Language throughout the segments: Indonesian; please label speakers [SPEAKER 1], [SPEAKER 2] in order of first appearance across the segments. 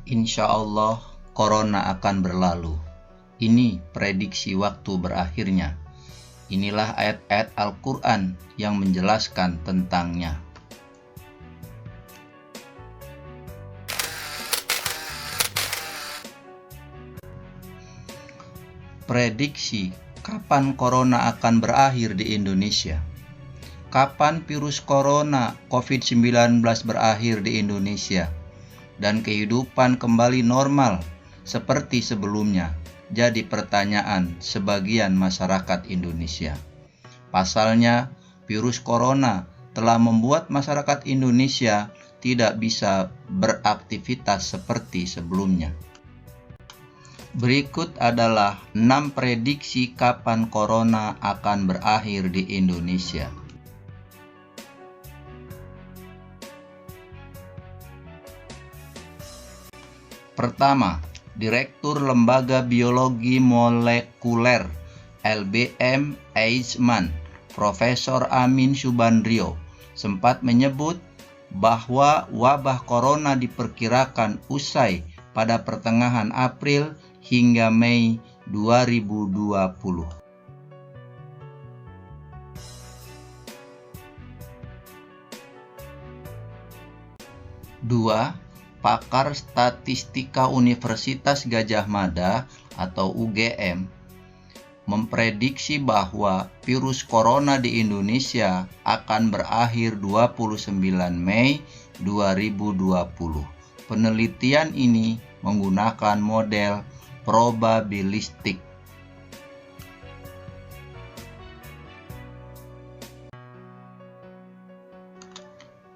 [SPEAKER 1] Insya Allah, corona akan berlalu. Ini prediksi waktu berakhirnya. Inilah ayat-ayat Al-Quran yang menjelaskan tentangnya. Prediksi kapan corona akan berakhir di Indonesia. Kapan virus corona COVID-19 berakhir di Indonesia dan kehidupan kembali normal seperti sebelumnya, jadi pertanyaan sebagian masyarakat Indonesia. Pasalnya, virus corona telah membuat masyarakat Indonesia tidak bisa beraktivitas seperti sebelumnya. Berikut adalah 6 prediksi kapan corona akan berakhir di Indonesia. Pertama, Direktur Lembaga Biologi Molekuler LBM Eijkman, Profesor Amin Subandrio, sempat menyebut bahwa wabah corona diperkirakan usai pada pertengahan April hingga Mei 2020. Dua, pakar statistika Universitas Gadjah Mada atau UGM memprediksi bahwa virus corona di Indonesia akan berakhir 29 Mei 2020. Penelitian ini menggunakan model probabilistik.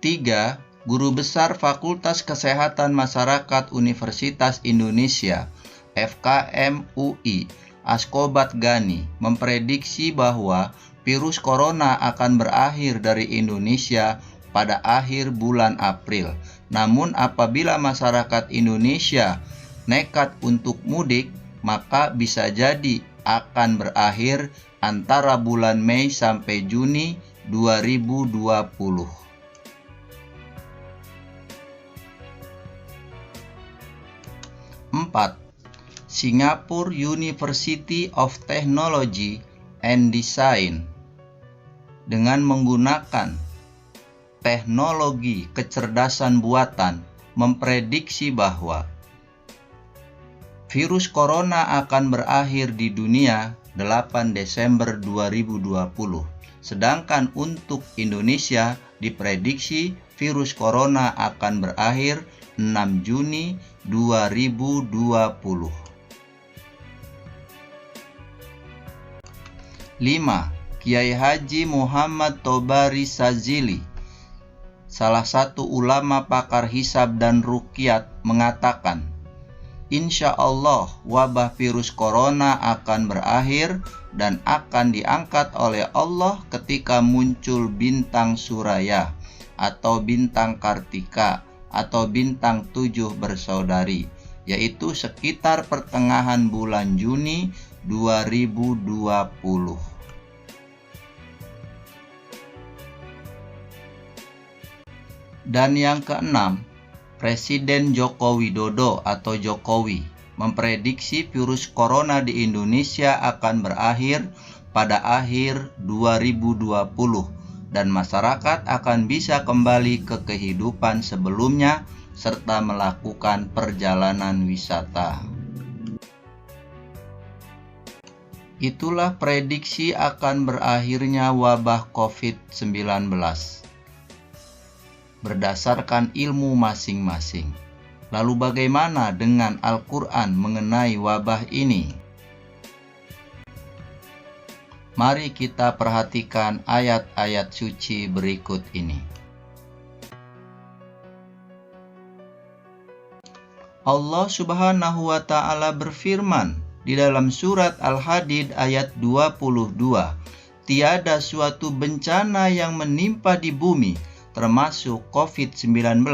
[SPEAKER 1] Tiga, Guru Besar Fakultas Kesehatan Masyarakat Universitas Indonesia FKM UI Askobat Gani memprediksi bahwa virus corona akan berakhir dari Indonesia pada akhir bulan April. Namun apabila masyarakat Indonesia nekat untuk mudik, maka bisa jadi akan berakhir antara bulan Mei sampai Juni 2020. 4. Singapore University of Technology and Design dengan menggunakan teknologi kecerdasan buatan memprediksi bahwa virus corona akan berakhir di dunia 8 Desember 2020. Sedangkan untuk Indonesia diprediksi virus corona akan berakhir 6 Juni 2020. 5. Kiai Haji Muhammad Tobari Sazili, salah satu ulama pakar hisab dan ruqyat, mengatakan, Insya Allah wabah virus corona akan berakhir dan akan diangkat oleh Allah ketika muncul bintang Suraya atau bintang Kartika atau bintang 7 bersaudari, yaitu sekitar pertengahan bulan Juni 2020. Dan yang keenam, Presiden Joko Widodo atau Jokowi memprediksi virus corona di Indonesia akan berakhir pada akhir 2020 dan masyarakat akan bisa kembali ke kehidupan sebelumnya serta melakukan perjalanan wisata. Itulah prediksi akan berakhirnya wabah COVID-19 berdasarkan ilmu masing-masing. Lalu bagaimana dengan Al-Quran mengenai wabah ini? Mari kita perhatikan ayat-ayat suci berikut ini. Allah Subhanahu wa Ta'ala berfirman di dalam surat Al-Hadid ayat 22, tiada suatu bencana yang menimpa di bumi termasuk COVID-19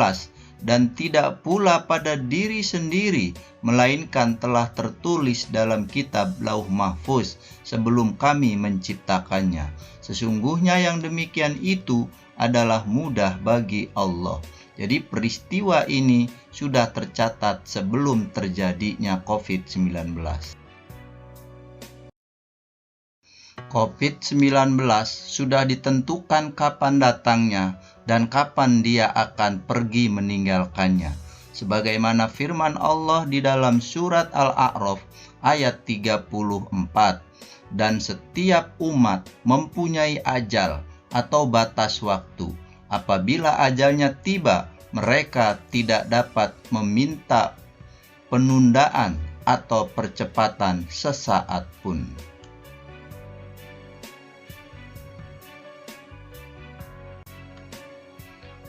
[SPEAKER 1] dan tidak pula pada diri sendiri, melainkan telah tertulis dalam kitab Lauh Mahfuz sebelum kami menciptakannya. Sesungguhnya yang demikian itu adalah mudah bagi Allah. Jadi peristiwa ini sudah tercatat sebelum terjadinya COVID-19. COVID-19 sudah ditentukan kapan datangnya dan kapan dia akan pergi meninggalkannya. Sebagaimana firman Allah di dalam surat Al-A'raf ayat 34. Dan setiap umat mempunyai ajal atau batas waktu. Apabila ajalnya tiba, mereka tidak dapat meminta penundaan atau percepatan sesaat pun.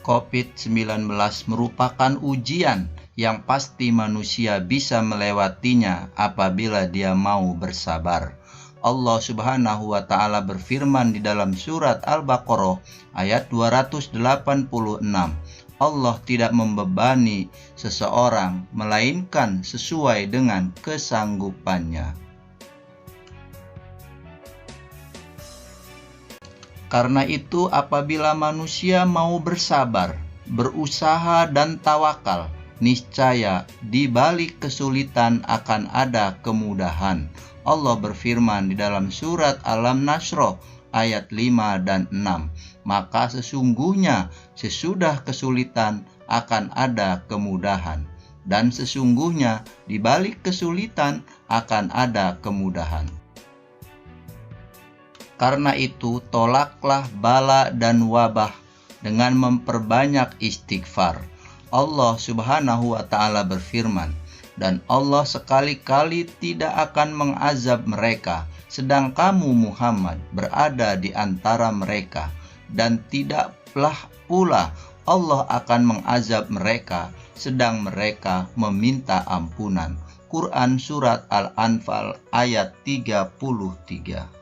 [SPEAKER 1] COVID-19 merupakan ujian yang pasti manusia bisa melewatinya apabila dia mau bersabar. Allah Subhanahu wa Ta'ala berfirman di dalam surat Al-Baqarah ayat 286. Allah tidak membebani seseorang melainkan sesuai dengan kesanggupannya. Karena itu, apabila manusia mau bersabar, berusaha dan tawakal, niscaya di balik kesulitan akan ada kemudahan. Allah berfirman di dalam surat Al-Nasr ayat 5 dan 6. Maka sesungguhnya sesudah kesulitan akan ada kemudahan. Dan sesungguhnya di balik kesulitan akan ada kemudahan. Karena itu, tolaklah bala dan wabah dengan memperbanyak istighfar. Allah Subhanahu wa Ta'ala berfirman, dan Allah sekali-kali tidak akan mengazab mereka, sedang kamu Muhammad berada di antara mereka, dan tidaklah pula Allah akan mengazab mereka, sedang mereka meminta ampunan. Quran Surat Al-Anfal ayat 33.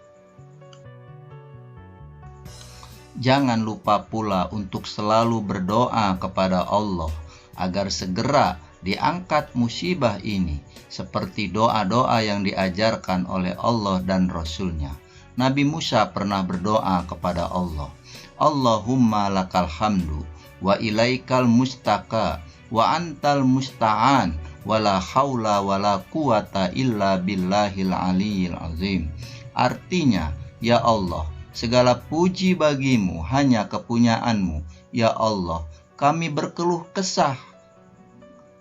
[SPEAKER 1] Jangan lupa pula untuk selalu berdoa kepada Allah agar segera diangkat musibah ini, seperti doa-doa yang diajarkan oleh Allah dan Rasul-Nya. Nabi Musa pernah berdoa kepada Allah, Allahumma lakal hamdu wa ilaikal mustaka wa antal musta'an wa la haula wa la quwata illa billahil aliyil azim. Artinya, ya Allah, segala puji bagimu, hanya kepunyaanmu. Ya Allah, kami berkeluh kesah.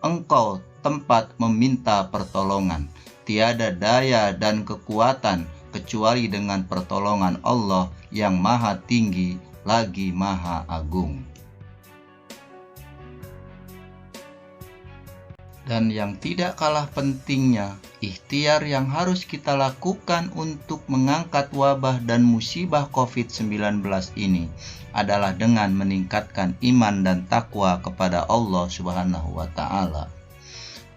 [SPEAKER 1] Engkau tempat meminta pertolongan. Tiada daya dan kekuatan kecuali dengan pertolongan Allah yang maha tinggi lagi maha agung. Dan yang tidak kalah pentingnya, ikhtiar yang harus kita lakukan untuk mengangkat wabah dan musibah COVID-19 ini adalah dengan meningkatkan iman dan takwa kepada Allah Subhanahu wa Ta'ala.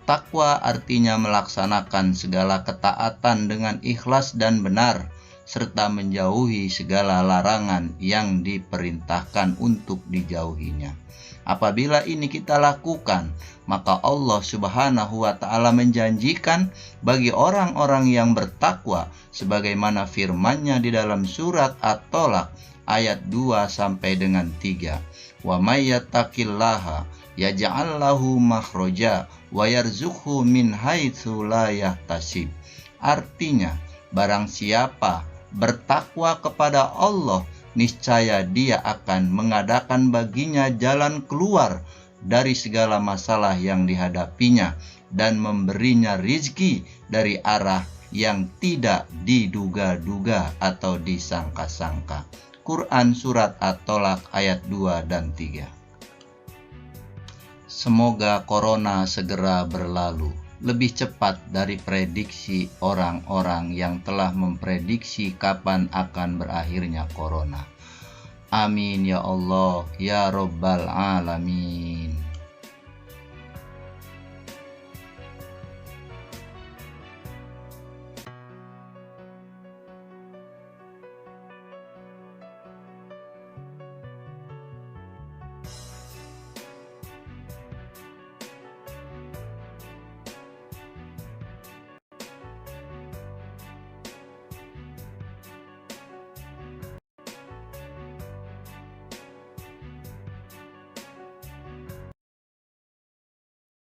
[SPEAKER 1] Takwa artinya melaksanakan segala ketaatan dengan ikhlas dan benar, serta menjauhi segala larangan yang diperintahkan untuk dijauhinya. Apabila ini kita lakukan, maka Allah Subhanahu wa Ta'ala menjanjikan bagi orang-orang yang bertakwa, sebagaimana firman-Nya di dalam surat At-Tolak ayat 2 sampai dengan 3. Wa may yattaqillaha yaj'al lahu makhraja wa yarzuqhu min haitsu la yahtasib. Artinya, barang siapa bertakwa kepada Allah, niscaya dia akan mengadakan baginya jalan keluar dari segala masalah yang dihadapinya dan memberinya rizki dari arah yang tidak diduga-duga atau disangka-sangka. Quran Surat At-Tolak ayat 2 dan 3. Semoga corona segera berlalu, lebih cepat dari prediksi orang-orang yang telah memprediksi kapan akan berakhirnya corona. Amin ya Allah ya Rabbal Alamin.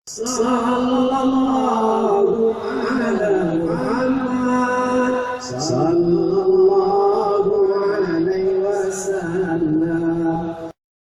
[SPEAKER 2] Sallallahu